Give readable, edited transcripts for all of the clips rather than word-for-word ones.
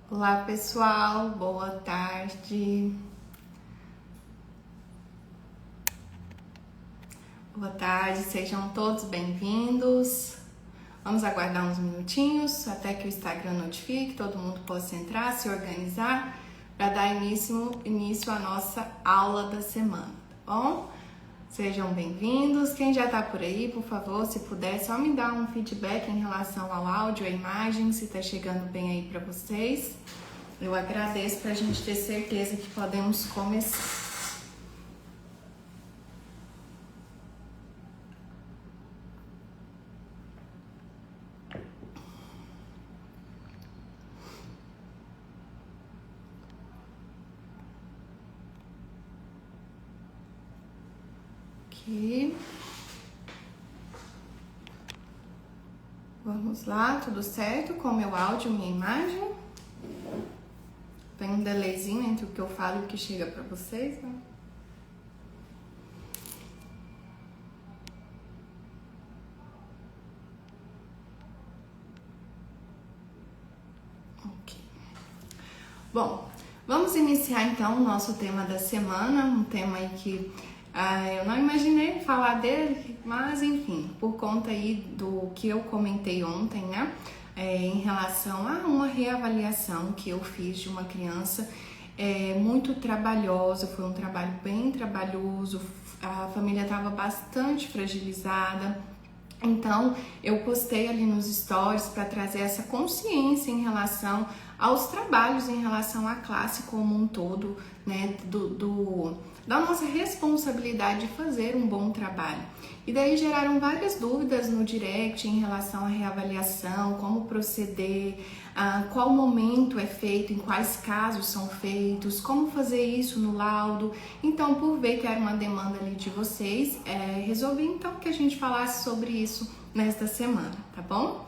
Olá pessoal, boa tarde. Boa tarde, sejam todos bem-vindos. Vamos aguardar uns minutinhos até que o Instagram notifique, todo mundo possa entrar, se organizar para dar início à nossa aula da semana, tá bom? Sejam bem-vindos. Quem já está por aí, por favor, se puder, só me dá um feedback em relação ao áudio, à imagem, se está chegando bem aí para vocês. Eu agradeço para a gente ter certeza que podemos começar. Ok. Vamos lá, tudo certo com o meu áudio e minha imagem? Tem um delayzinho entre o que eu falo e o que chega para vocês, né? Ok. Bom, vamos iniciar então o nosso tema da semana, um tema aí que eu não imaginei falar dele, mas enfim, por conta aí do que eu comentei ontem, né? Em relação a uma reavaliação que eu fiz de uma criança muito trabalhosa, foi um trabalho bem trabalhoso, a família estava bastante fragilizada. Então, eu postei ali nos stories para trazer essa consciência em relação aos trabalhos, em relação à classe como um todo, né, da nossa responsabilidade de fazer um bom trabalho. E daí geraram várias dúvidas no direct em relação à reavaliação, como proceder, qual momento é feito, em quais casos são feitos, como fazer isso no laudo. Então, por ver que era uma demanda ali de vocês, resolvi então que a gente falasse sobre isso nesta semana, tá bom?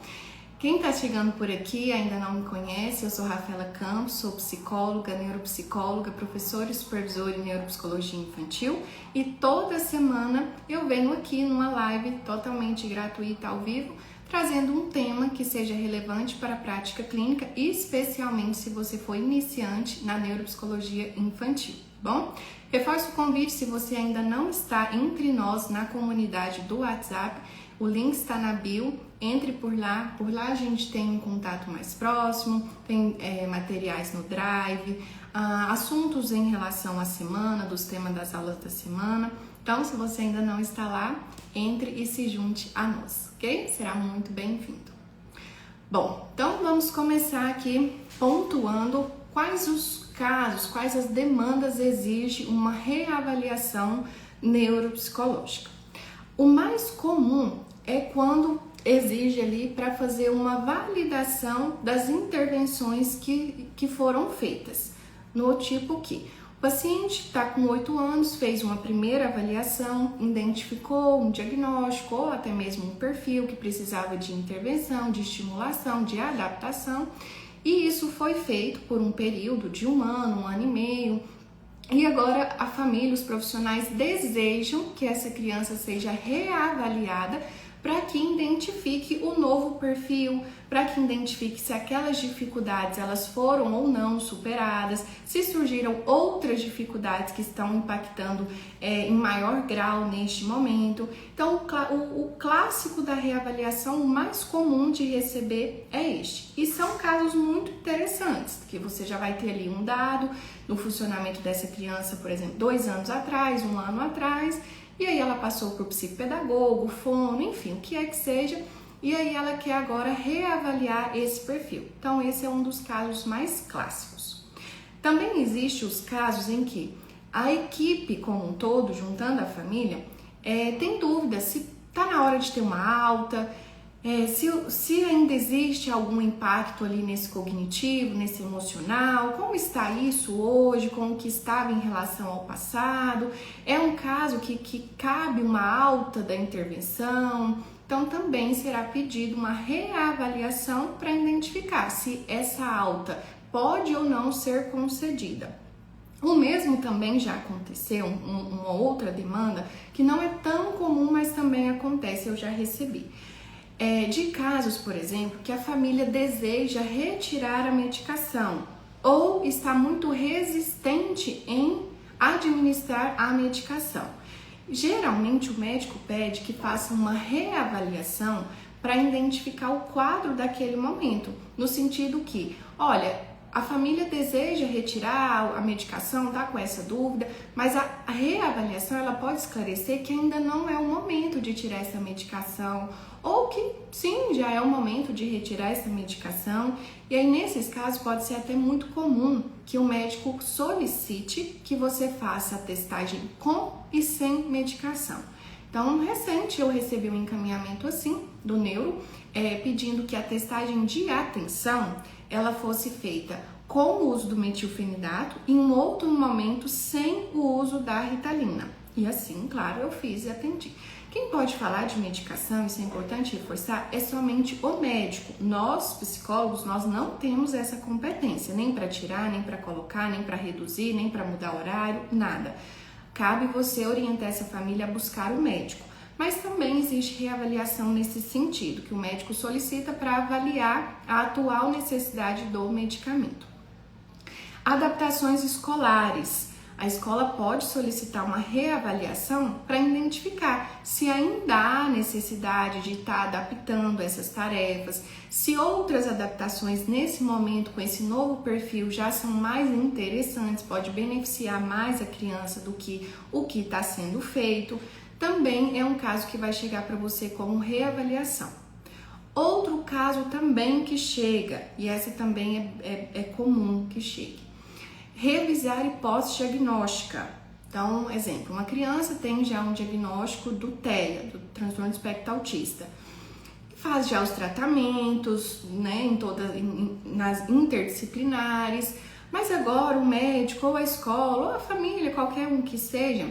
Quem está chegando por aqui ainda não me conhece, eu sou Rafaela Campos, sou psicóloga, neuropsicóloga, professora e supervisora em neuropsicologia infantil e toda semana eu venho aqui numa live totalmente gratuita ao vivo, trazendo um tema que seja relevante para a prática clínica, especialmente se você for iniciante na neuropsicologia infantil, tá bom? Reforço o convite, se você ainda não está entre nós na comunidade do WhatsApp, o link está na bio, entre por lá a gente tem um contato mais próximo, tem materiais no Drive, assuntos em relação à semana, dos temas das aulas da semana. Então, se você ainda não está lá, entre e se junte a nós, ok? Será muito bem-vindo. Bom, então vamos começar aqui pontuando quais os casos, quais as demandas exige uma reavaliação neuropsicológica. O mais comum é quando exige ali para fazer uma validação das intervenções que foram feitas, no tipo que o paciente está com 8 anos, fez uma primeira avaliação, identificou um diagnóstico ou até mesmo um perfil que precisava de intervenção, de estimulação, de adaptação, e isso foi feito por um período de um ano e meio, e agora a família, os profissionais desejam que essa criança seja reavaliada para que identifique o novo perfil, para que identifique se aquelas dificuldades elas foram ou não superadas, se surgiram outras dificuldades que estão impactando em maior grau neste momento. Então, o clássico da reavaliação, o mais comum de receber é este. E são casos muito interessantes, que você já vai ter ali um dado do funcionamento dessa criança, por exemplo, 2 anos atrás, 1 ano atrás, e aí ela passou por psicopedagogo, fono, enfim, o que é que seja, e aí ela quer agora reavaliar esse perfil. Então esse é um dos casos mais clássicos. Também existem os casos em que a equipe como um todo, juntando a família, tem dúvida se está na hora de ter uma alta, se ainda existe algum impacto ali nesse cognitivo, nesse emocional, como está isso hoje, como que estava em relação ao passado, é um caso que cabe uma alta da intervenção, então também será pedido uma reavaliação para identificar se essa alta pode ou não ser concedida. O mesmo também já aconteceu, uma outra demanda que não é tão comum, mas também acontece, eu já recebi. de casos, por exemplo, que a família deseja retirar a medicação ou está muito resistente em administrar a medicação. Geralmente o médico pede que faça uma reavaliação para identificar o quadro daquele momento, no sentido que, olha, a família deseja retirar a medicação, tá com essa dúvida, mas a reavaliação ela pode esclarecer que ainda não é o momento de tirar essa medicação, ou que sim, já é o momento de retirar essa medicação. E aí nesses casos pode ser até muito comum que o médico solicite que você faça a testagem com e sem medicação. Então, recente eu recebi um encaminhamento assim do neuro, pedindo que a testagem de atenção ela fosse feita com o uso do metilfenidato e em um outro momento sem o uso da ritalina. E assim, claro, eu fiz e atendi. Quem pode falar de medicação, isso é importante reforçar, é somente o médico. Nós, psicólogos, nós não temos essa competência, nem para tirar, nem para colocar, nem para reduzir, nem para mudar horário, nada. Cabe você orientar essa família a buscar o médico. Mas também existe reavaliação nesse sentido, que o médico solicita para avaliar a atual necessidade do medicamento. Adaptações escolares. A escola pode solicitar uma reavaliação para identificar se ainda há necessidade de estar adaptando essas tarefas, se outras adaptações nesse momento com esse novo perfil já são mais interessantes, pode beneficiar mais a criança do que o que está sendo feito. Também é um caso que vai chegar para você como reavaliação. Outro caso também que chega, e essa também é comum que chegue, revisar hipótese diagnóstica. Então, exemplo, uma criança tem já um diagnóstico do TEA, do transtorno do espectro autista. Faz já os tratamentos, né, nas interdisciplinares, mas agora o médico, ou a escola, ou a família, qualquer um que seja,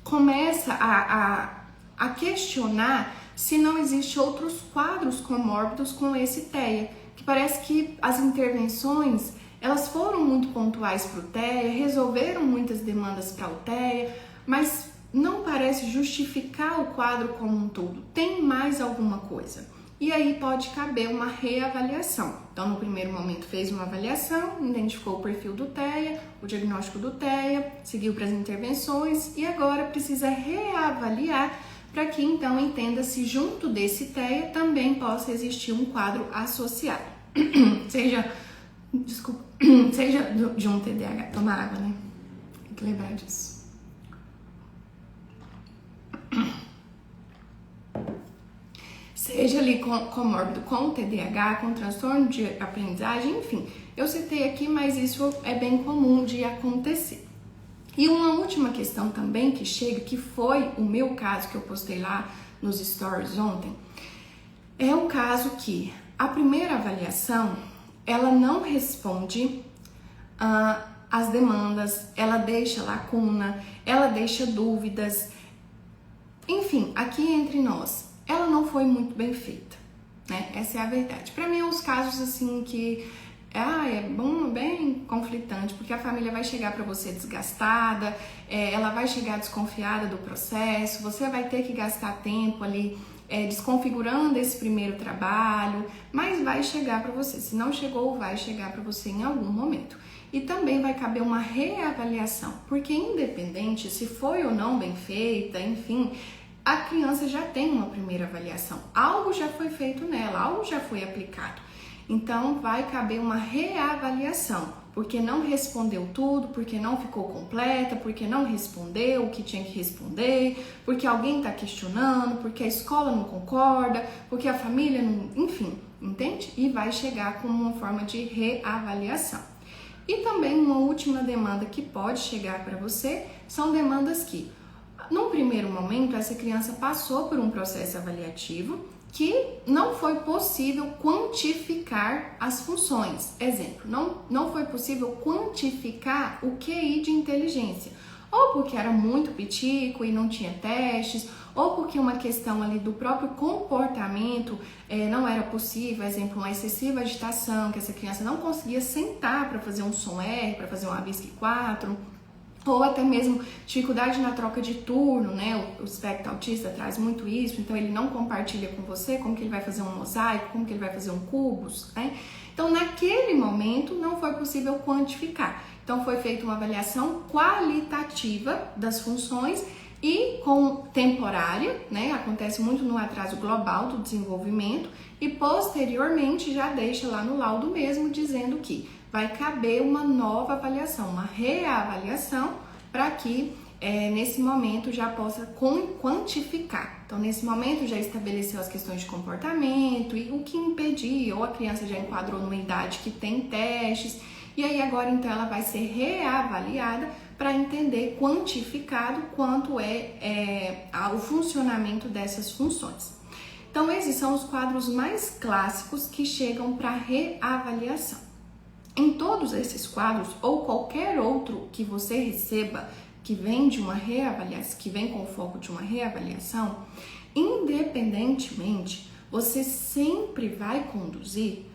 começa a questionar se não existem outros quadros comórbidos com esse TEA, que parece que as intervenções elas foram muito pontuais para o TEA, resolveram muitas demandas para o TEA, mas não parece justificar o quadro como um todo. Tem mais alguma coisa. E aí pode caber uma reavaliação. Então, no primeiro momento fez uma avaliação, identificou o perfil do TEA, o diagnóstico do TEA, seguiu para as intervenções e agora precisa reavaliar para que então entenda se junto desse TEA também possa existir um quadro associado. seja de um TDAH. Toma água, né? Tem que lembrar disso. Seja ali comórbido com TDAH, com transtorno de aprendizagem, enfim. Eu citei aqui, mas isso é bem comum de acontecer. E uma última questão também que chega, que foi o meu caso que eu postei lá nos stories ontem, é o caso que a primeira avaliação, ela não responde às demandas, ela deixa lacuna, ela deixa dúvidas, enfim, aqui entre nós, ela não foi muito bem feita, né? Essa é a verdade. Para mim, os casos assim que é bem conflitante, porque a família vai chegar para você desgastada, ela vai chegar desconfiada do processo, você vai ter que gastar tempo ali desconfigurando esse primeiro trabalho, mas vai chegar para você. Se não chegou, vai chegar para você em algum momento. E também vai caber uma reavaliação, porque independente se foi ou não bem feita, enfim, a criança já tem uma primeira avaliação. Algo já foi feito nela, algo já foi aplicado. Então, vai caber uma reavaliação, porque não respondeu tudo, porque não ficou completa, porque não respondeu o que tinha que responder, porque alguém está questionando, porque a escola não concorda, porque a família não... Enfim, entende? E vai chegar com uma forma de reavaliação. E também uma última demanda que pode chegar para você são demandas que, num primeiro momento, essa criança passou por um processo avaliativo que não foi possível quantificar as funções. Exemplo, não foi possível quantificar o QI de inteligência. Ou porque era muito pitico e não tinha testes, ou porque uma questão ali do próprio comportamento não era possível. Exemplo, uma excessiva agitação, que essa criança não conseguia sentar para fazer um som R, para fazer um ABISC 4. ou até mesmo dificuldade na troca de turno, né? O espectro autista traz muito isso, então ele não compartilha com você como que ele vai fazer um mosaico, como que ele vai fazer um cubos, né? Então, naquele momento, não foi possível quantificar. Então, foi feita uma avaliação qualitativa das funções e com temporária, né? Acontece muito no atraso global do desenvolvimento e posteriormente já deixa lá no laudo mesmo dizendo que vai caber uma nova avaliação, uma reavaliação, para que nesse momento já possa quantificar. Então, nesse momento já estabeleceu as questões de comportamento e o que impedia, ou a criança já enquadrou numa idade que tem testes, e aí agora então ela vai ser reavaliada para entender quantificado quanto o funcionamento dessas funções. Então, esses são os quadros mais clássicos que chegam para reavaliação. Em todos esses quadros, ou qualquer outro que você receba, que vem de uma reavaliação, que vem com o foco de uma reavaliação, independentemente, você sempre vai conduzir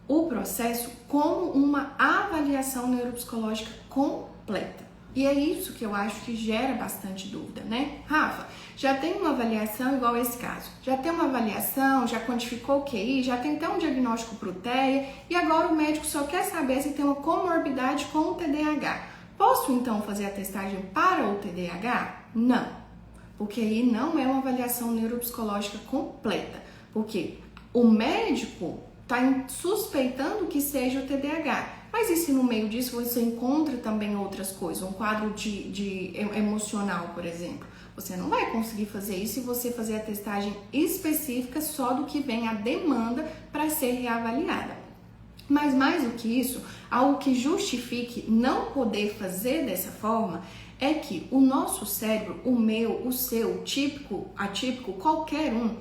o processo como uma avaliação neuropsicológica completa. E é isso que eu acho que gera bastante dúvida, né? Rafa, já tem uma avaliação igual esse caso. Já tem uma avaliação, já quantificou o QI, já tem até um diagnóstico para o TEA e agora o médico só quer saber se tem uma comorbidade com o TDAH. Posso então fazer a testagem para o TDAH? Não, porque aí não é uma avaliação neuropsicológica completa, porque o médico está suspeitando que seja o TDAH. Mas e se no meio disso você encontra também outras coisas, um quadro de emocional, por exemplo? Você não vai conseguir fazer isso se você fazer a testagem específica só do que vem a demanda para ser reavaliada. Mas mais do que isso, algo que justifique não poder fazer dessa forma é que o nosso cérebro, o meu, o seu, típico, atípico, qualquer um,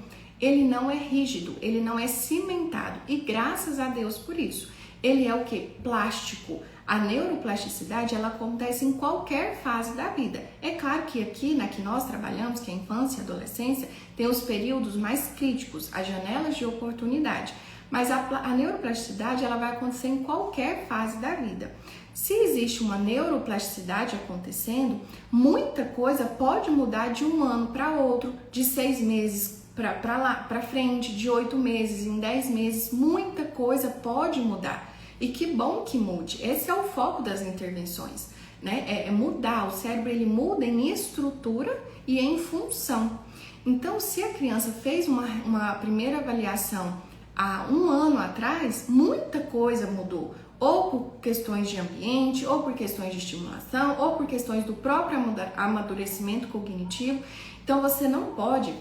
ele não é rígido, ele não é cimentado e graças a Deus por isso. Ele é o que? Plástico. A neuroplasticidade, ela acontece em qualquer fase da vida. É claro que aqui, na que nós trabalhamos, que é a infância e a adolescência, tem os períodos mais críticos, as janelas de oportunidade. Mas a neuroplasticidade, ela vai acontecer em qualquer fase da vida. Se existe uma neuroplasticidade acontecendo, muita coisa pode mudar de um ano para outro, de 6 meses para frente, de 8 meses em 10 meses, muita coisa pode mudar. E que bom que mude. Esse é o foco das intervenções, né? É mudar. O cérebro ele muda em estrutura e em função. Então, se a criança fez uma primeira avaliação há um ano atrás, muita coisa mudou. Ou por questões de ambiente, ou por questões de estimulação, ou por questões do próprio amadurecimento cognitivo. Então, você não pode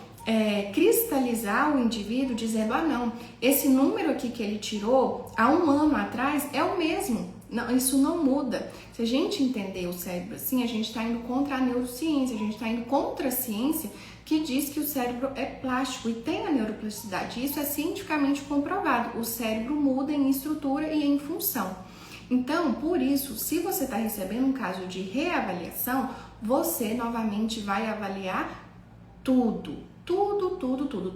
cristalizar o indivíduo dizendo, ah não, esse número aqui que ele tirou há um ano atrás é o mesmo. Não, isso não muda. Se a gente entender o cérebro assim, a gente está indo contra a neurociência, a gente está indo contra a ciência que diz que o cérebro é plástico e tem a neuroplasticidade. Isso é cientificamente comprovado. O cérebro muda em estrutura e em função. Então, por isso, se você está recebendo um caso de reavaliação, você novamente vai avaliar tudo,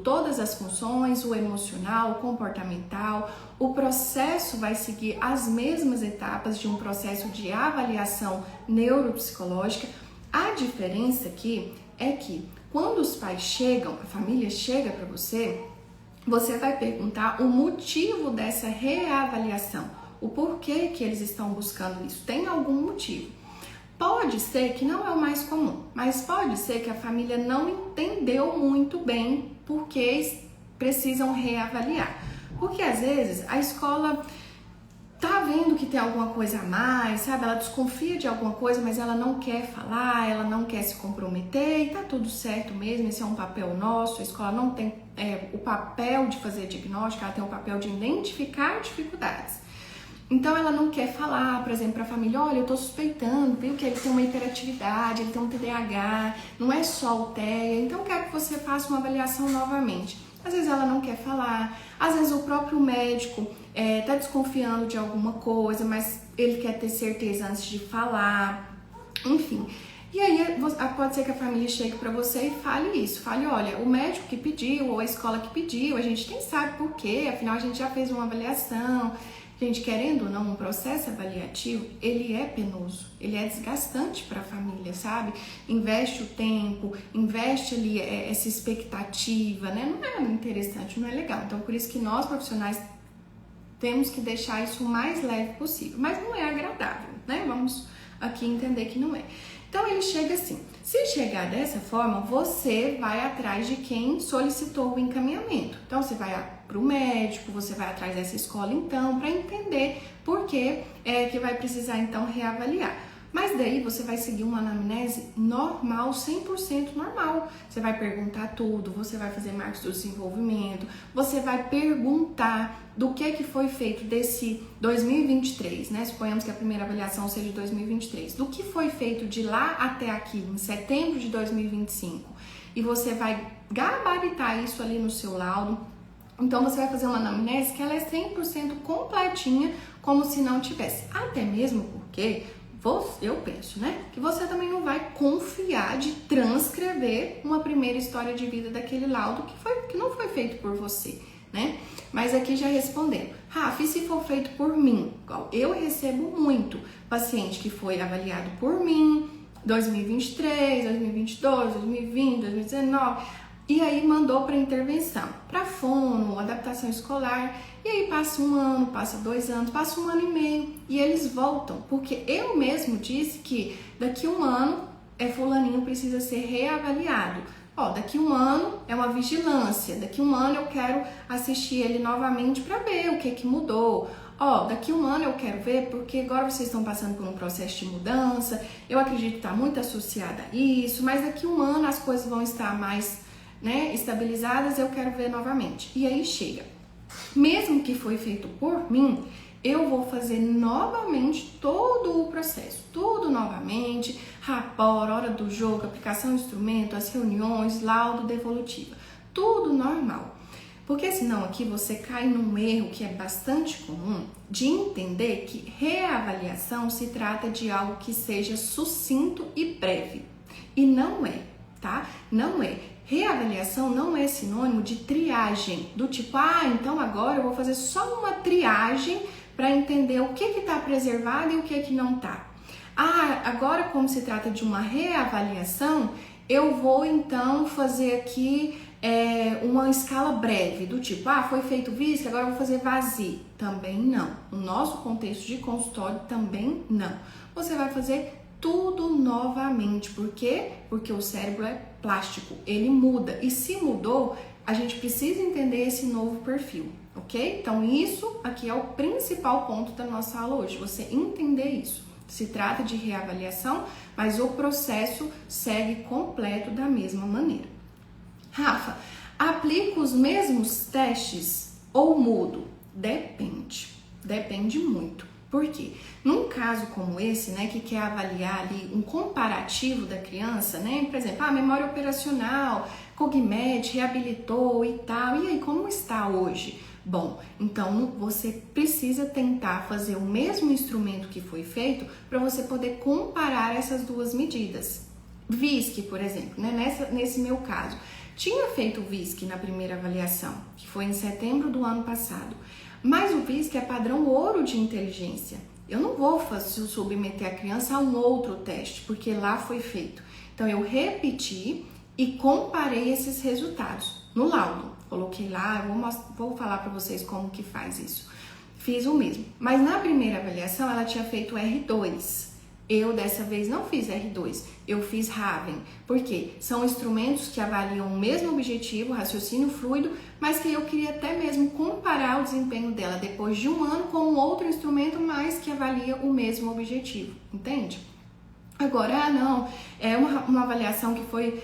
todas as funções, o emocional, o comportamental, o processo vai seguir as mesmas etapas de um processo de avaliação neuropsicológica. A diferença aqui é que quando os pais chegam, a família chega para você, você vai perguntar o motivo dessa reavaliação, o porquê que eles estão buscando isso, tem algum motivo. Pode ser que não é o mais comum, mas pode ser que a família não entendeu muito bem porque precisam reavaliar. Porque às vezes a escola tá vendo que tem alguma coisa a mais, sabe? Ela desconfia de alguma coisa, mas ela não quer falar, ela não quer se comprometer e tá tudo certo mesmo, esse é um papel nosso, a escola não tem o papel de fazer diagnóstico, ela tem o papel de identificar dificuldades. Então ela não quer falar, por exemplo, para a família, olha, eu tô suspeitando, viu, que ele tem uma hiperatividade, ele tem um TDAH, não é só o TEA, então eu quero que você faça uma avaliação novamente. Às vezes ela não quer falar, às vezes o próprio médico tá desconfiando de alguma coisa, mas ele quer ter certeza antes de falar, enfim. E aí pode ser que a família chegue para você e fale isso, fale, olha, o médico que pediu ou a escola que pediu, a gente nem sabe por quê, afinal a gente já fez uma avaliação. Gente, querendo ou não, um processo avaliativo, ele é penoso, ele é desgastante para a família, sabe? Investe o tempo, investe ali essa expectativa, né? Não é interessante, não é legal. Então, por isso que nós, profissionais, temos que deixar isso o mais leve possível. Mas não é agradável, né? Vamos aqui entender que não é. Então, ele chega assim. Se chegar dessa forma, você vai atrás de quem solicitou o encaminhamento. Então, você vai para o médico, você vai atrás dessa escola, então, para entender por que que vai precisar, então, reavaliar. Mas daí você vai seguir uma anamnese normal, 100% normal. Você vai perguntar tudo, você vai fazer marcos do desenvolvimento, você vai perguntar do que foi feito desse 2023, né? Suponhamos que a primeira avaliação seja de 2023. Do que foi feito de lá até aqui, em setembro de 2025. E você vai gabaritar isso ali no seu laudo. Então, você vai fazer uma anamnese que ela é 100% completinha, como se não tivesse. Até mesmo porque eu penso, né, que você também não vai confiar de transcrever uma primeira história de vida daquele laudo que não foi feito por você, né? Mas aqui já respondendo, Rafa, e se for feito por mim? Eu recebo muito paciente que foi avaliado por mim, 2023, 2022, 2020, 2019, e aí mandou para intervenção, para fono, adaptação escolar, e aí passa 1 ano, passa 2 anos, passa 1 ano e meio, e eles voltam, porque eu mesmo disse que daqui 1 ano fulaninho precisa ser reavaliado. Ó, daqui 1 ano é uma vigilância, daqui 1 ano eu quero assistir ele novamente para ver o que mudou. Ó, daqui 1 ano eu quero ver porque agora vocês estão passando por um processo de mudança, eu acredito que está muito associada a isso, mas daqui 1 ano as coisas vão estar mais, né, estabilizadas, eu quero ver novamente. E aí chega. Mesmo que foi feito por mim, eu vou fazer novamente todo o processo, tudo novamente, rapport, hora do jogo, aplicação de instrumento, as reuniões, laudo, devolutiva, tudo normal. Porque senão aqui você cai num erro que é bastante comum de entender que reavaliação se trata de algo que seja sucinto e breve. E não é, tá? Não é. Reavaliação não é sinônimo de triagem, do tipo, então agora eu vou fazer só uma triagem para entender o que está preservado e o que não está. Agora como se trata de uma reavaliação, eu vou então fazer aqui uma escala breve, do tipo, foi feito VISC, agora eu vou fazer VASI. Também não. No nosso contexto de consultório, também não. Você vai fazer tudo novamente. Por quê? Porque o cérebro é plástico, ele muda. E se mudou, a gente precisa entender esse novo perfil, ok? Então, isso aqui é o principal ponto da nossa aula hoje, você entender isso. Se trata de reavaliação, mas o processo segue completo da mesma maneira. Rafa, aplico os mesmos testes ou mudo? Depende muito. Por quê? Num caso como esse, né, que quer avaliar ali um comparativo da criança, né, por exemplo, memória operacional, Cogmed, reabilitou e tal, e aí como está hoje? Bom, então você precisa tentar fazer o mesmo instrumento que foi feito para você poder comparar essas duas medidas. VISC, por exemplo, né, nesse meu caso, tinha feito o VISC na primeira avaliação, que foi em setembro do ano passado. Mas o VISC é padrão ouro de inteligência. Eu não vou submeter a criança a um outro teste, porque lá foi feito. Então, eu repeti e comparei esses resultados no laudo. Coloquei lá, vou falar para vocês como que faz isso. Fiz o mesmo. Mas na primeira avaliação, ela tinha feito R2. Eu, dessa vez, não fiz R2, eu fiz Raven. Por quê? São instrumentos que avaliam o mesmo objetivo, raciocínio fluido, mas que eu queria até mesmo comparar o desempenho dela depois de 1 ano com um outro instrumento, mas que avalia o mesmo objetivo, entende? Agora, não, é uma avaliação que foi,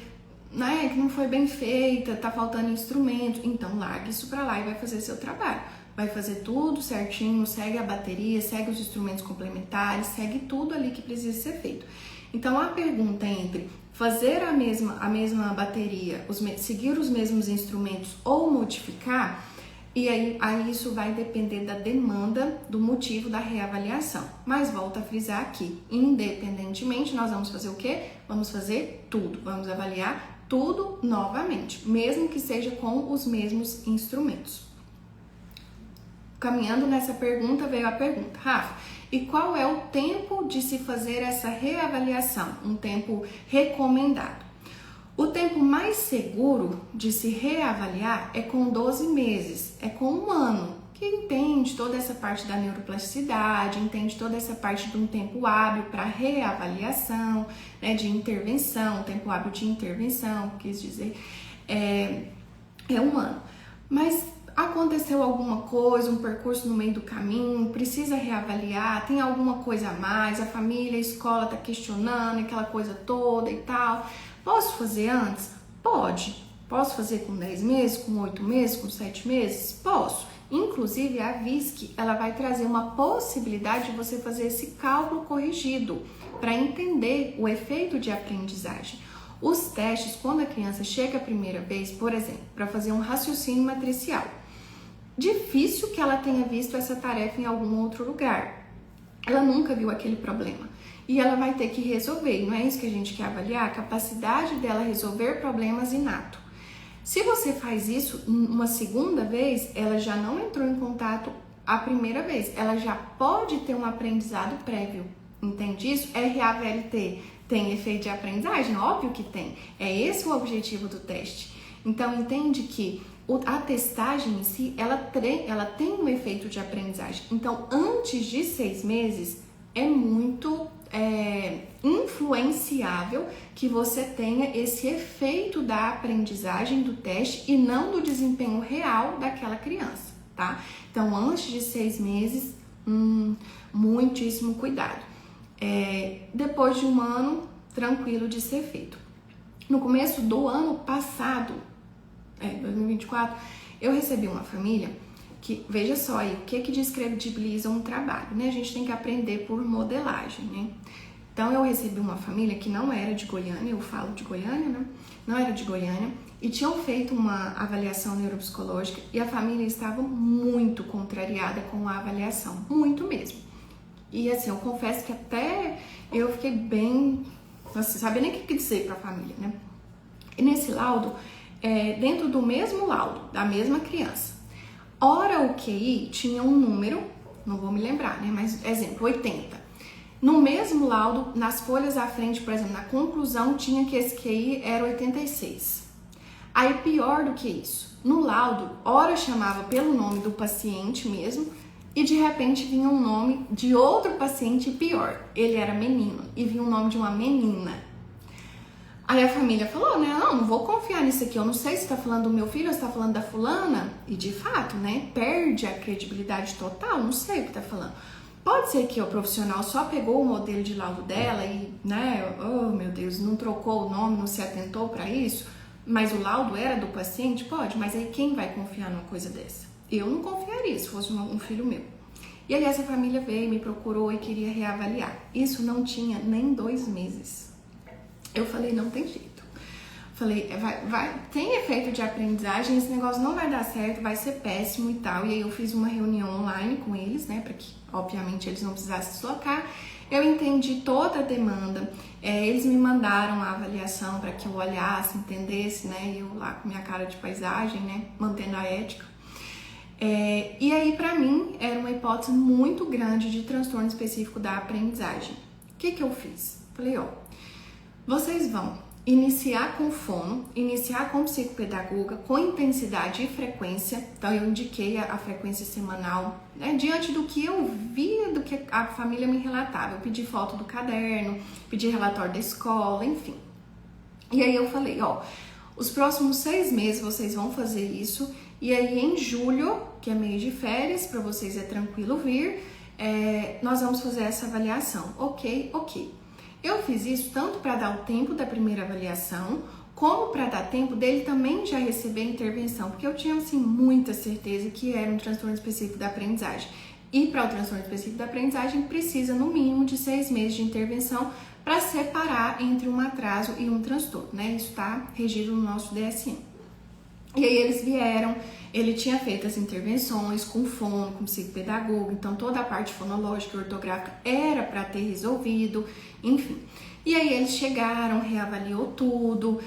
né, que não foi bem feita, tá faltando instrumento, então larga isso pra lá e vai fazer seu trabalho. Vai fazer tudo certinho, segue a bateria, segue os instrumentos complementares, segue tudo ali que precisa ser feito. Então, a pergunta entre fazer a mesma bateria, seguir os mesmos instrumentos ou modificar, e aí isso vai depender da demanda, do motivo da reavaliação. Mas volto a frisar aqui, independentemente, nós vamos fazer o quê? Vamos fazer tudo, vamos avaliar tudo novamente, mesmo que seja com os mesmos instrumentos. caminhando nessa pergunta, veio a pergunta, Rafa, e qual é o tempo de se fazer essa reavaliação? Um tempo recomendado. O tempo mais seguro de se reavaliar é com 12 meses, é com 1 ano, que entende toda essa parte da neuroplasticidade, entende toda essa parte de um tempo hábil para reavaliação, né, de intervenção, tempo hábil de intervenção, quis dizer, é 1 ano. Mas aconteceu alguma coisa, um percurso no meio do caminho, precisa reavaliar, tem alguma coisa a mais, a família, a escola está questionando, aquela coisa toda e tal. Posso fazer antes? Pode. Posso fazer com 10 meses, com 8 meses, com 7 meses? Posso. Inclusive, a VISC, ela vai trazer uma possibilidade de você fazer esse cálculo corrigido para entender o efeito de aprendizagem. Os testes, quando a criança chega a primeira vez, por exemplo, para fazer um raciocínio matricial, difícil que ela tenha visto essa tarefa em algum outro lugar. Ela nunca viu aquele problema. E ela vai ter que resolver, e não é isso que a gente quer avaliar, a capacidade dela resolver problemas inato. Se você faz isso uma segunda vez, ela já não entrou em contato a primeira vez, ela já pode ter um aprendizado prévio, entende isso? RAVLT tem efeito de aprendizagem? Óbvio que tem, é esse o objetivo do teste. Então entende que a testagem em si, ela tem um efeito de aprendizagem. Então antes de 6 meses, é muito influenciável que você tenha esse efeito da aprendizagem do teste e não do desempenho real daquela criança, tá? Então, antes de 6 meses, muitíssimo cuidado. Depois de 1 ano, tranquilo de ser feito. No começo do ano passado, 2024, eu recebi uma família que, veja só aí, o que descredibiliza um trabalho, né? A gente tem que aprender por modelagem, né? Então, eu recebi uma família que não era de Goiânia, eu falo de Goiânia, né? Não era de Goiânia, e tinham feito uma avaliação neuropsicológica e a família estava muito contrariada com a avaliação, muito mesmo. E assim, eu confesso que até eu fiquei bem, assim, sabia nem o que dizer para a família, né? E nesse laudo, dentro do mesmo laudo, da mesma criança, ora o QI tinha um número, não vou me lembrar, né? Mas, exemplo, 80. No mesmo laudo, nas folhas à frente, por exemplo, na conclusão, tinha que esse QI era 86. Aí, pior do que isso, no laudo, ora chamava pelo nome do paciente mesmo, e de repente vinha um nome de outro paciente pior. Ele era menino, e vinha o nome de uma menina. Aí a família falou, né, não vou confiar nisso aqui, eu não sei se tá falando do meu filho ou se tá falando da fulana. E de fato, né, perde a credibilidade total, não sei o que tá falando. Pode ser que o profissional só pegou o modelo de laudo dela e, né, oh meu Deus, não trocou o nome, não se atentou para isso, mas o laudo era do paciente? Pode, mas aí quem vai confiar numa coisa dessa? Eu não confiaria se fosse um filho meu. E aí essa família veio, me procurou e queria reavaliar. Isso não tinha nem 2 meses. Eu falei, não tem jeito. Falei, tem efeito de aprendizagem, esse negócio não vai dar certo, vai ser péssimo e tal. E aí eu fiz uma reunião online com eles, né, para que, obviamente, eles não precisassem se deslocar. Eu entendi toda a demanda, eles me mandaram a avaliação para que eu olhasse, entendesse, né, e eu lá com minha cara de paisagem, né, mantendo a ética. E aí, para mim, era uma hipótese muito grande de transtorno específico da aprendizagem. O que eu fiz? Falei, ó, vocês vão iniciar com fono, iniciar com psicopedagoga, com intensidade e frequência. Então, eu indiquei a frequência semanal, né, diante do que eu via, do que a família me relatava. Eu pedi foto do caderno, pedi relatório da escola, enfim. E aí eu falei, ó, os próximos 6 meses vocês vão fazer isso, e aí em julho, que é mês de férias, para vocês é tranquilo vir, nós vamos fazer essa avaliação. Ok. Eu fiz isso tanto para dar o tempo da primeira avaliação, como para dar tempo dele também já receber a intervenção, porque eu tinha, assim, muita certeza que era um transtorno específico da aprendizagem. E para o transtorno específico da aprendizagem, precisa no mínimo de 6 meses de intervenção para separar entre um atraso e um transtorno, né? Isso está regido no nosso DSM. E aí eles vieram, ele tinha feito as intervenções com fono, com psicopedagogo, então toda a parte fonológica e ortográfica era para ter resolvido, enfim. E aí eles chegaram, reavaliou tudo,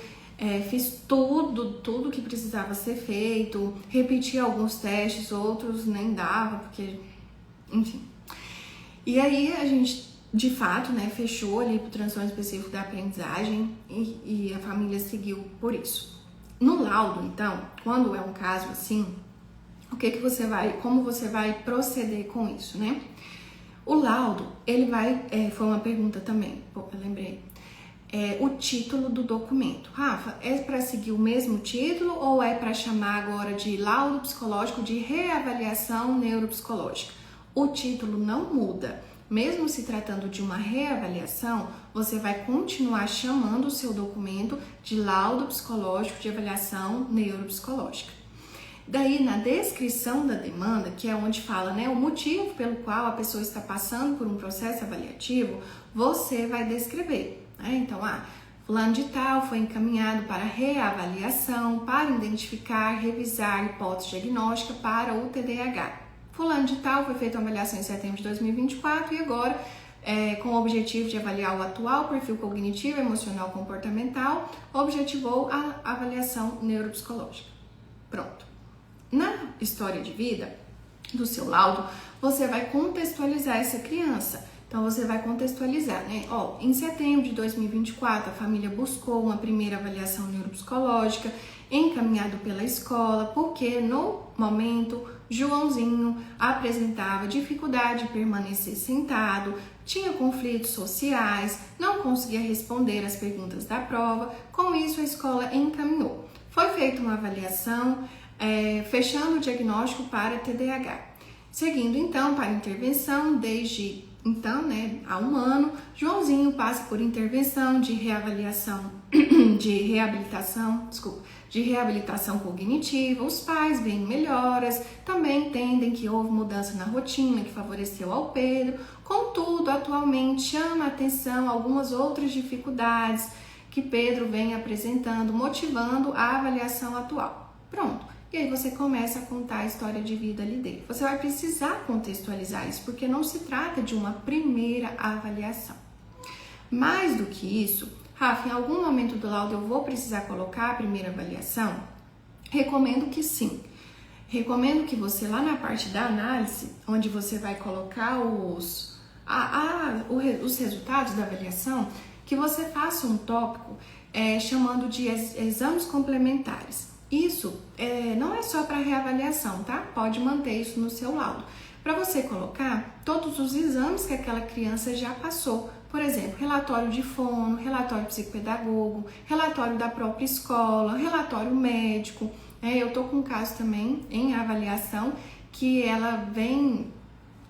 fiz tudo que precisava ser feito, repeti alguns testes, outros nem dava, porque, enfim. E aí a gente, de fato, né, fechou ali pro transtorno específico da aprendizagem e a família seguiu por isso. No laudo, então, quando é um caso assim, como você vai proceder com isso, né? O laudo, ele vai, foi uma pergunta também, eu lembrei, o título do documento. Rafa, é para seguir o mesmo título ou é para chamar agora de laudo psicológico de reavaliação neuropsicológica? O título não muda. Mesmo se tratando de uma reavaliação, você vai continuar chamando o seu documento de laudo psicológico de avaliação neuropsicológica. Daí, na descrição da demanda, que é onde fala, né, o motivo pelo qual a pessoa está passando por um processo avaliativo, você vai descrever, né? Então, fulano de tal foi encaminhado para reavaliação para identificar, revisar hipótese diagnóstica para o TDAH. Fulano de tal foi feita uma avaliação em setembro de 2024 e agora, com o objetivo de avaliar o atual perfil cognitivo, emocional, comportamental, objetivou a avaliação neuropsicológica. Pronto. Na história de vida do seu laudo, você vai contextualizar essa criança. Então, você vai contextualizar, né? Em setembro de 2024, a família buscou uma primeira avaliação neuropsicológica encaminhado pela escola, porque no momento, Joãozinho apresentava dificuldade de permanecer sentado, tinha conflitos sociais, não conseguia responder às perguntas da prova. Com isso, a escola encaminhou. Foi feita uma avaliação, fechando o diagnóstico para TDAH. Seguindo então para intervenção, desde então, né, há um ano, Joãozinho passa por intervenção de reavaliação, de reabilitação cognitiva. Os pais veem melhoras, também entendem que houve mudança na rotina que favoreceu ao Pedro. Contudo, atualmente chama a atenção algumas outras dificuldades que Pedro vem apresentando, motivando a avaliação atual. Pronto. E aí você começa a contar a história de vida ali dele. Você vai precisar contextualizar isso, porque não se trata de uma primeira avaliação. Mais do que isso, Rafa, em algum momento do laudo eu vou precisar colocar a primeira avaliação? Recomendo que sim. Recomendo que você, lá na parte da análise, onde você vai colocar os resultados da avaliação, que você faça um tópico chamando de exames complementares. Isso não é só para reavaliação, tá? Pode manter isso no seu laudo. Para você colocar todos os exames que aquela criança já passou. Por exemplo, relatório de fono, relatório psicopedagogo, relatório da própria escola, relatório médico. Eu tô com um caso também em avaliação que ela vem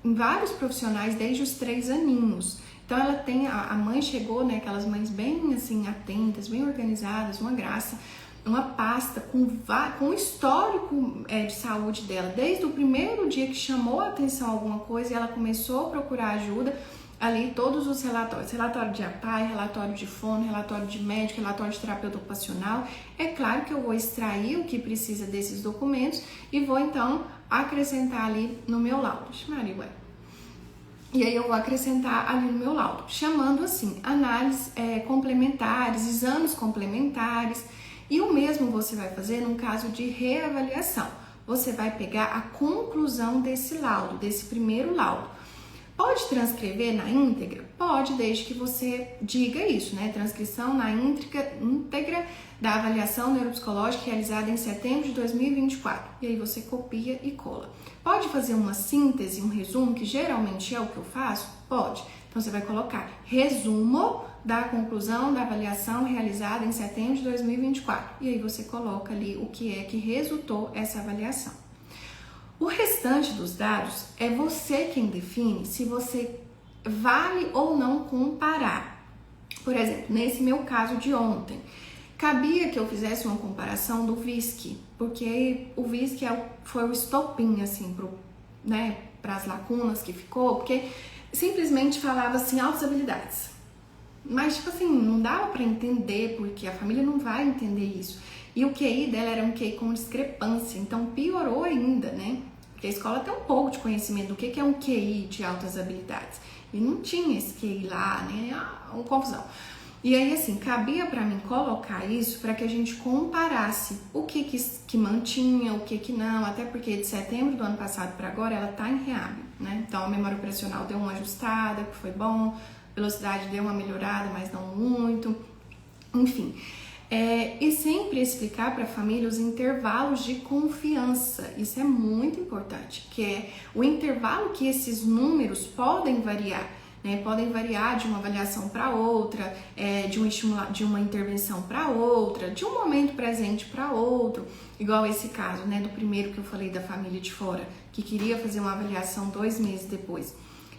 em vários profissionais desde os 3 aninhos. Então ela tem, a mãe chegou, né, aquelas mães bem assim atentas, bem organizadas, uma graça, uma pasta com o histórico de saúde dela, desde o primeiro dia que chamou a atenção alguma coisa e ela começou a procurar ajuda, ali todos os relatórios, relatório de APAE, relatório de fono, relatório de médico, relatório de terapeuta ocupacional. É claro que eu vou extrair o que precisa desses documentos e vou então acrescentar ali no meu laudo. E aí eu vou acrescentar ali no meu laudo, chamando assim, análises complementares, exames complementares. E o mesmo você vai fazer num caso de reavaliação. Você vai pegar a conclusão desse laudo, desse primeiro laudo. Pode transcrever na íntegra? Pode, desde que você diga isso, né? Transcrição na íntegra da avaliação neuropsicológica realizada em setembro de 2024. E aí você copia e cola. Pode fazer uma síntese, um resumo, que geralmente é o que eu faço? Pode. Então você vai colocar resumo da conclusão da avaliação realizada em setembro de 2024. E aí você coloca ali o que é que resultou essa avaliação. O restante dos dados é você quem define se você vale ou não comparar. Por exemplo, nesse meu caso de ontem, cabia que eu fizesse uma comparação do VISC, porque o VISC foi o estopim, assim, para as lacunas que ficou, porque simplesmente falava assim, altas habilidades. Mas, tipo assim, não dava para entender, porque a família não vai entender isso. E o QI dela era um QI com discrepância, então piorou ainda, né? Porque a escola tem um pouco de conhecimento do que é um QI de altas habilidades. E não tinha esse QI lá, né? Uma confusão. E aí, assim, cabia para mim colocar isso para que a gente comparasse o que mantinha, o que não, até porque de setembro do ano passado para agora ela tá em reab, né? Então a memória operacional deu uma ajustada, que foi bom, velocidade deu uma melhorada, mas não muito, enfim. E sempre explicar para a família os intervalos de confiança, isso é muito importante, que é o intervalo que esses números podem variar. Podem variar de uma avaliação para outra, de uma intervenção para outra, de um momento presente para outro, igual esse caso, do primeiro que eu falei da família de fora, que queria fazer uma avaliação 2 meses depois.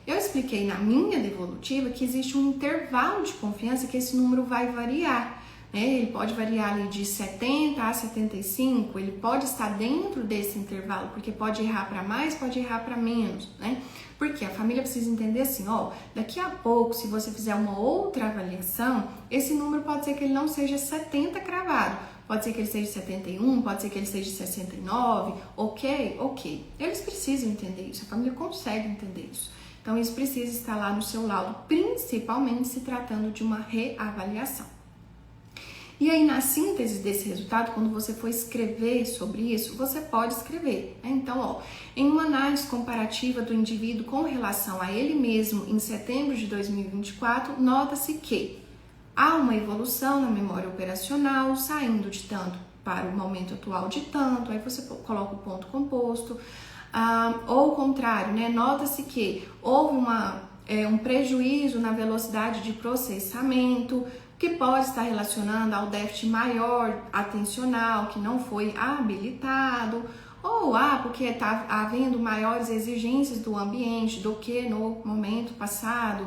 Eu expliquei na minha devolutiva que existe um intervalo de confiança que esse número vai variar. Ele pode variar ali de 70 a 75, ele pode estar dentro desse intervalo, porque pode errar para mais, pode errar para menos, Porque a família precisa entender assim, daqui a pouco, se você fizer uma outra avaliação, esse número pode ser que ele não seja 70 cravado, pode ser que ele seja 71, pode ser que ele seja 69, ok. Eles precisam entender isso, a família consegue entender isso. Então isso precisa estar lá no seu laudo, principalmente se tratando de uma reavaliação. E aí, na síntese desse resultado, quando você for escrever sobre isso, você pode escrever. Então, em uma análise comparativa do indivíduo com relação a ele mesmo em setembro de 2024, nota-se que há uma evolução na memória operacional, saindo de tanto para o momento atual de tanto, aí você coloca o ponto composto, ou o contrário, nota-se que houve um prejuízo na velocidade de processamento, que pode estar relacionando ao déficit maior atencional, que não foi habilitado, ou porque está havendo maiores exigências do ambiente do que no momento passado.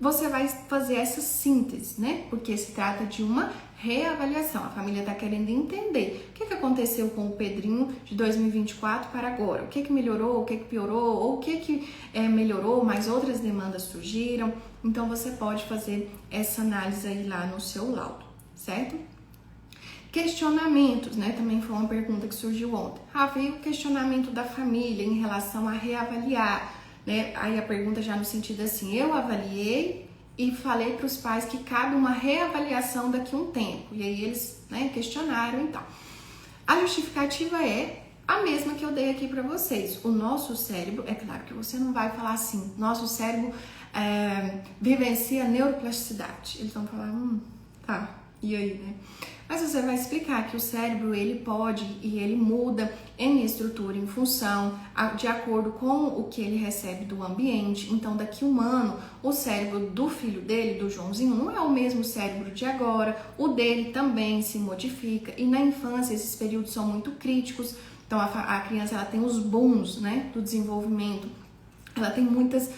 Você vai fazer essa síntese, Porque se trata de uma reavaliação. A família está querendo entender o que aconteceu com o Pedrinho de 2024 para agora. O que melhorou, o que piorou, ou o que melhorou, mas outras demandas surgiram. Então, você pode fazer essa análise aí lá no seu laudo, certo? Questionamentos, Também foi uma pergunta que surgiu ontem. Veio o questionamento da família em relação a reavaliar, Aí a pergunta já no sentido assim, eu avaliei e falei para os pais que cabe uma reavaliação daqui a um tempo. E aí eles, questionaram e tal. A justificativa é a mesma que eu dei aqui para vocês. O nosso cérebro, é claro que você não vai falar assim, nosso cérebro vivencia neuroplasticidade. Eles vão falar, tá, e aí, Mas você vai explicar que o cérebro, ele pode e ele muda em estrutura, em função, de acordo com o que ele recebe do ambiente. Então, daqui a um ano, o cérebro do filho dele, do Joãozinho, não é o mesmo cérebro de agora, o dele também se modifica. E na infância, esses períodos são muito críticos. Então, a criança, ela tem os booms, do desenvolvimento. Ela tem muitos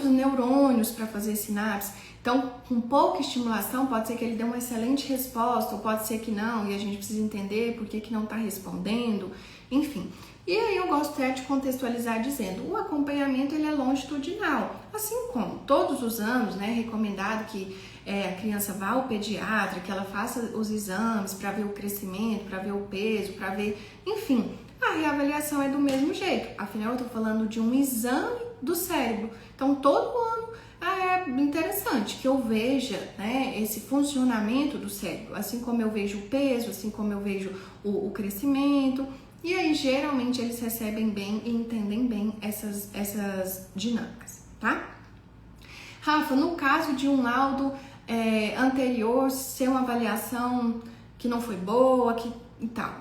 neurônios para fazer sinapse. Então, com pouca estimulação, pode ser que ele dê uma excelente resposta, ou pode ser que não, e a gente precisa entender por que não está respondendo, enfim. E aí eu gosto até de contextualizar dizendo, o acompanhamento ele é longitudinal, assim como todos os anos, recomendado que a criança vá ao pediatra, que ela faça os exames para ver o crescimento, para ver o peso, para ver, enfim, a reavaliação é do mesmo jeito, afinal eu estou falando de um exame do cérebro, então todo ano é interessante que eu veja esse funcionamento do cérebro, assim como eu vejo o peso, assim como eu vejo o crescimento, e aí geralmente eles recebem bem e entendem bem essas dinâmicas, tá? Rafa, no caso de um laudo anterior ser uma avaliação que não foi boa, e tal,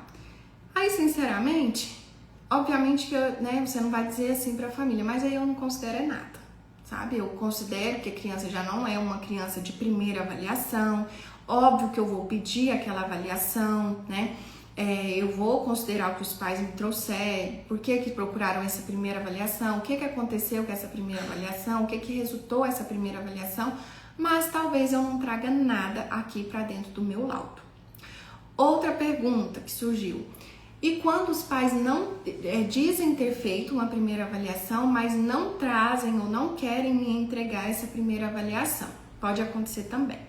aí sinceramente, obviamente que você não vai dizer assim para a família, mas aí eu não considero nada. Sabe? Eu considero que a criança já não é uma criança de primeira avaliação, óbvio que eu vou pedir aquela avaliação, eu vou considerar o que os pais me trouxeram, por que procuraram essa primeira avaliação, o que aconteceu com essa primeira avaliação, o que resultou essa primeira avaliação, mas talvez eu não traga nada aqui para dentro do meu laudo. Outra pergunta que surgiu. E quando os pais não dizem ter feito uma primeira avaliação, mas não trazem ou não querem me entregar essa primeira avaliação? Pode acontecer também.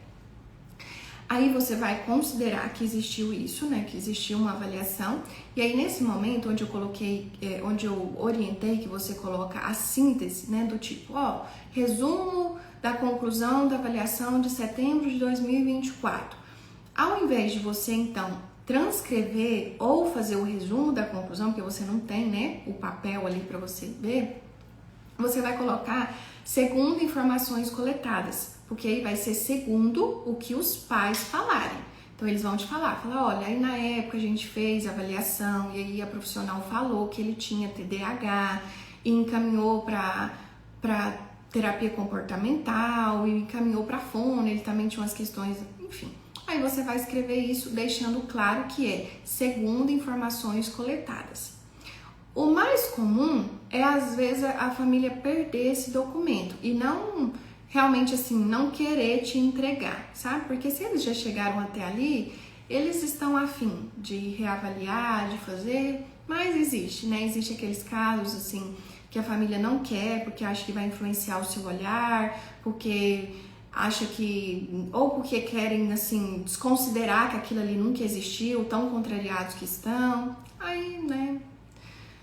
Aí você vai considerar que existiu isso, né? Que existiu uma avaliação. E aí nesse momento onde eu coloquei, onde eu orientei que você coloca a síntese, né? Do tipo, ó, resumo da conclusão da avaliação de setembro de 2024. Ao invés de você então transcrever ou fazer o resumo da conclusão, porque você não tem, né? O papel ali para você ver, você vai colocar segundo informações coletadas, porque aí vai ser segundo o que os pais falarem. Então eles vão te falar, olha, aí na época a gente fez a avaliação e aí a profissional falou que ele tinha TDAH e encaminhou para terapia comportamental e encaminhou para fono, ele também tinha umas questões, enfim. Aí você vai escrever isso deixando claro que é segundo informações coletadas. O mais comum é, às vezes, a família perder esse documento e não, realmente, assim, não querer te entregar, sabe? Porque se eles já chegaram até ali, eles estão a fim de reavaliar, de fazer, mas existe, né? Existe aqueles casos, assim, que a família não quer porque acha que vai influenciar o seu olhar, porque acha que, ou porque querem, assim, desconsiderar que aquilo ali nunca existiu, tão contrariados que estão, aí, né?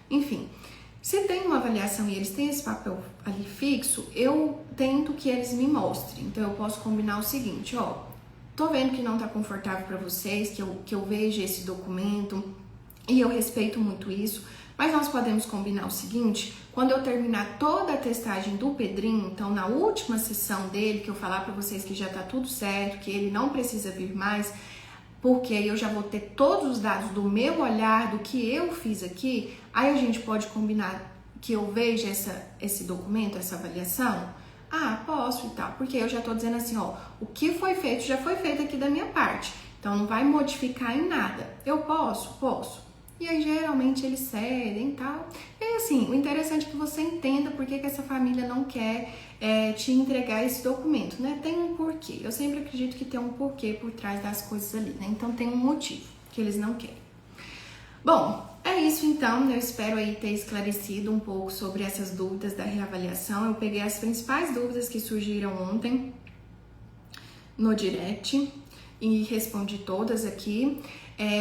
Enfim, se tem uma avaliação e eles têm esse papel ali fixo, eu tento que eles me mostrem. Então eu posso combinar o seguinte, ó, tô vendo que não tá confortável para vocês, que eu veja esse documento e eu respeito muito isso, mas nós podemos combinar o seguinte, quando eu terminar toda a testagem do Pedrinho, então na última sessão dele, que eu falar para vocês que já tá tudo certo, que ele não precisa vir mais, porque aí eu já vou ter todos os dados do meu olhar, do que eu fiz aqui, aí a gente pode combinar que eu veja esse documento, essa avaliação? Ah, posso e tal, porque eu já tô dizendo assim, ó, o que foi feito já foi feito aqui da minha parte, então não vai modificar em nada. Eu posso? Posso. E aí geralmente eles cedem e tal. E assim, o interessante é que você entenda por que essa família não quer te entregar esse documento, né? Tem um porquê. Eu sempre acredito que tem um porquê por trás das coisas ali, né? Então tem um motivo que eles não querem. Bom, é isso então. Eu espero aí ter esclarecido um pouco sobre essas dúvidas da reavaliação. Eu peguei as principais dúvidas que surgiram ontem no direct e respondi todas aqui.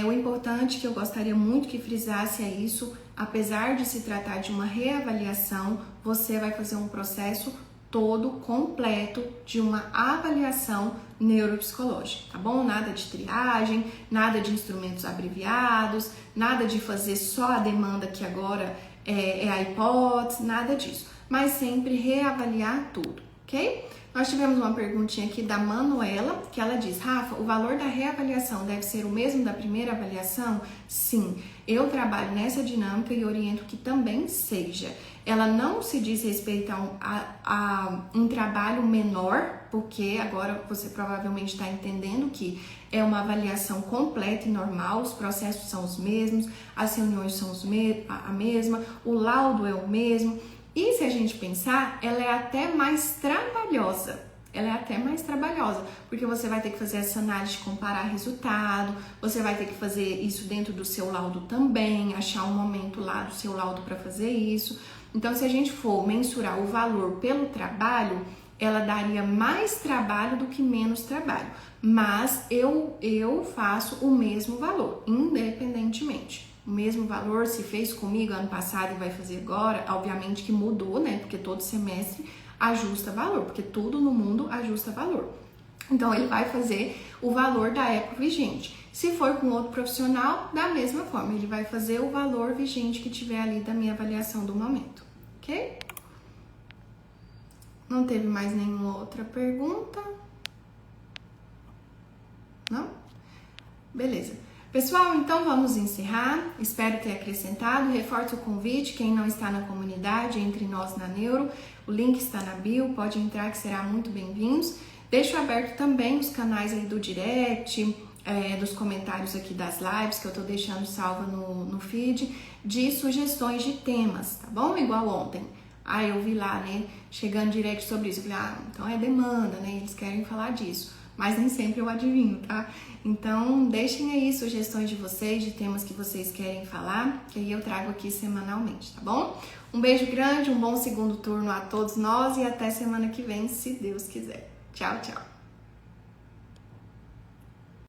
O importante que eu gostaria muito que frisasse é isso, apesar de se tratar de uma reavaliação, você vai fazer um processo todo completo de uma avaliação neuropsicológica, tá bom? Nada de triagem, nada de instrumentos abreviados, nada de fazer só a demanda que agora é a hipótese, nada disso, mas sempre reavaliar tudo, ok? Nós tivemos uma perguntinha aqui da Manuela, que ela diz, Rafa, o valor da reavaliação deve ser o mesmo da primeira avaliação? Sim, eu trabalho nessa dinâmica e oriento que também seja. Ela não se diz respeito a um trabalho menor, porque agora você provavelmente está entendendo que é uma avaliação completa e normal, os processos são os mesmos, as reuniões são a mesma, o laudo é o mesmo. E se a gente pensar, ela é até mais trabalhosa. Porque você vai ter que fazer essa análise de comparar resultado, você vai ter que fazer isso dentro do seu laudo também, achar um momento lá do seu laudo para fazer isso. Então, se a gente for mensurar o valor pelo trabalho, ela daria mais trabalho do que menos trabalho. Mas eu faço o mesmo valor, independentemente. O mesmo valor, se fez comigo ano passado e vai fazer agora, obviamente que mudou, né? Porque todo semestre ajusta valor, porque tudo no mundo ajusta valor. Então, ele vai fazer o valor da época vigente. Se for com outro profissional, da mesma forma, ele vai fazer o valor vigente que tiver ali da minha avaliação do momento, ok? Não teve mais nenhuma outra pergunta? Não? Beleza. Pessoal, então vamos encerrar. Espero ter acrescentado. Reforço o convite. Quem não está na comunidade, entre nós na Neuro. O link está na bio. Pode entrar que será muito bem-vindos. Deixo aberto também os canais aí do direct, dos comentários aqui das lives, que eu tô deixando salva no feed, de sugestões de temas, tá bom? Igual ontem. Eu vi lá, né, chegando direct sobre isso. Eu falei, então é demanda, né? Eles querem falar disso. Mas nem sempre eu adivinho, tá? Então, deixem aí sugestões de vocês, de temas que vocês querem falar, que aí eu trago aqui semanalmente, tá bom? Um beijo grande, um bom segundo turno a todos nós e até semana que vem, se Deus quiser. Tchau, tchau!